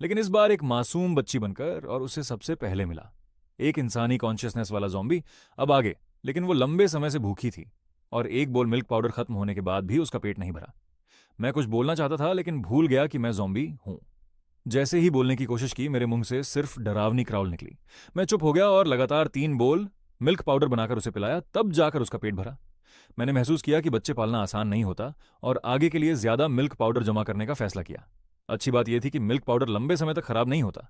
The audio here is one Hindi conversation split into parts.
लेकिन इस बार एक मासूम बच्ची बनकर और उससे सबसे पहले मिला। एक इंसानी कॉन्शियसनेस वाला जॉम्बी अब आगे, लेकिन वो लंबे समय से भूखी थी और एक बोल मिल्क पाउडर खत्म होने के बाद भी उसका पेट नहीं भरा। मैं कुछ बोलना चाहता था लेकिन भूल गया कि मैं जॉम्बी हूं। जैसे ही बोलने की कोशिश की मेरे मुंह से सिर्फ डरावनी क्राउल निकली। मैं चुप हो गया और लगातार 3 बोल मिल्क पाउडर बनाकर उसे पिलाया, तब जाकर उसका पेट भरा। मैंने महसूस किया कि बच्चे पालना आसान नहीं होता और आगे के लिए ज्यादा मिल्क पाउडर जमा करने का फैसला किया। अच्छी बात यह थी कि मिल्क पाउडर लंबे समय तक खराब नहीं होता।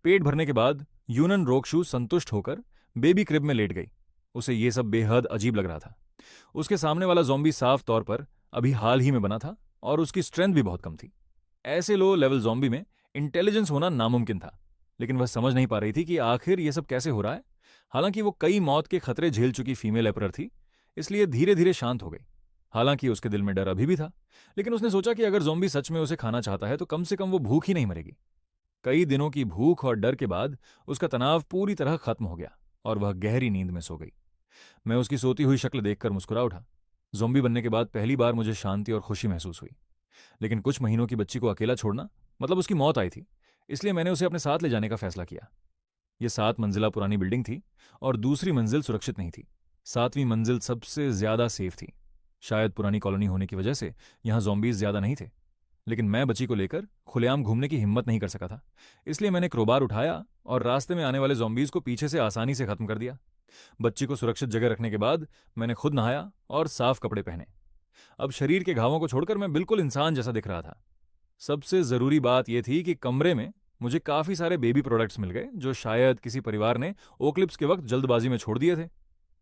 पेट भरने के बाद यूनन रोकशू संतुष्ट होकर बेबी क्रिब में लेट गई। उसे यह सब बेहद अजीब लग रहा था। उसके सामने वाला जॉम्बी साफ तौर पर अभी हाल ही में बना था और उसकी स्ट्रेंथ भी बहुत कम थी। ऐसे लो लेवल जॉम्बी में इंटेलिजेंस होना नामुमकिन था, लेकिन वह समझ नहीं पा रही थी कि आखिर यह सब कैसे हो रहा है। हालांकि वो कई मौत के खतरे झेल चुकी फीमेल एपरर थी, इसलिए धीरे धीरे शांत हो गई। हालांकि उसके दिल में डर अभी भी था, लेकिन उसने सोचा कि अगर ज़ॉम्बी सच में उसे खाना चाहता है तो कम से कम वो भूख ही नहीं मरेगी। कई दिनों की भूख और डर के बाद उसका तनाव पूरी तरह खत्म हो गया और वह गहरी नींद में सो गई। मैं उसकी सोती हुई शक्ल देखकर मुस्कुरा उठा। ज़ॉम्बी बनने के बाद पहली बार मुझे शांति और खुशी महसूस हुई। लेकिन कुछ महीनों की बच्ची को अकेला छोड़ना मतलब उसकी मौत आई थी, इसलिए मैंने उसे अपने साथ ले जाने का फैसला किया। यह 7 मंजिला पुरानी बिल्डिंग थी और दूसरी मंजिल सुरक्षित नहीं थी। 7वीं मंजिल सबसे ज्यादा सेफ थी। शायद पुरानी कॉलोनी होने की वजह से यहां जॉम्बीज ज्यादा नहीं थे। लेकिन मैं बच्ची को लेकर खुलेआम घूमने की हिम्मत नहीं कर सका था, इसलिए मैंने क्रोबार उठाया और रास्ते में आने वाले जॉम्बीज को पीछे से आसानी से खत्म कर दिया। बच्ची को सुरक्षित जगह रखने के बाद मैंने खुद नहाया और साफ कपड़े पहने। अब शरीर के घावों को छोड़कर मैं बिल्कुल इंसान जैसा दिख रहा था। सबसे जरूरी बात यह थी कि कमरे में मुझे काफी सारे बेबी प्रोडक्ट्स मिल गए जो शायद किसी परिवार ने ओक्लिप्स के वक्त जल्दबाजी में छोड़ दिए थे।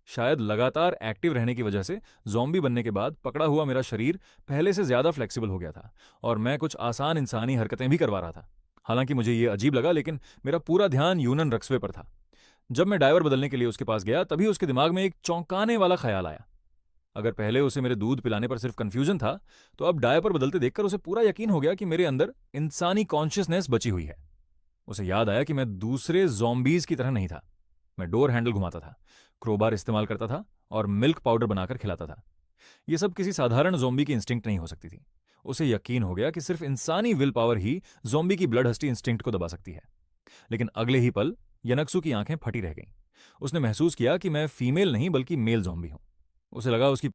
शायद लगातार एक्टिव रहने की वजह से जॉम्बी बनने के बाद पकड़ा हुआ मेरा शरीर पहले से ज्यादा फ्लेक्सिबल हो गया था और मैं कुछ आसान इंसानी हरकतें भी करवा रहा था। हालांकि मुझे यह अजीब लगा, लेकिन मेरा पूरा ध्यान यूनन रक्सवे पर था। जब मैं डायवर बदलने के लिए उसके पास गया तभी उसके दिमाग में एक चौंकाने वाला ख्याल आया। अगर पहले उसे मेरे दूध पिलाने पर सिर्फ कंफ्यूजन था, तो अब डायपर बदलते देखकर उसे पूरा यकीन हो गया कि मेरे अंदर इंसानी कॉन्शियसनेस बची हुई है। उसे याद आया कि मैं दूसरे जॉम्बीज की तरह नहीं था। मैं डोर हैंडल घुमाता था, क्रोबार इस्तेमाल करता था और मिल्क पाउडर बनाकर खिलाता था। यह सब किसी साधारण जोम्बी की इंस्टिंक्ट नहीं हो सकती थी। उसे यकीन हो गया कि सिर्फ इंसानी विल पावर ही जोम्बी की ब्लड हस्टी इंस्टिंक्ट को दबा सकती है। लेकिन अगले ही पल यनक्सु की आंखें फटी रह गईं। उसने महसूस किया कि मैं फीमेल नहीं बल्कि मेल जोम्बी हूं। उसे लगा उसकी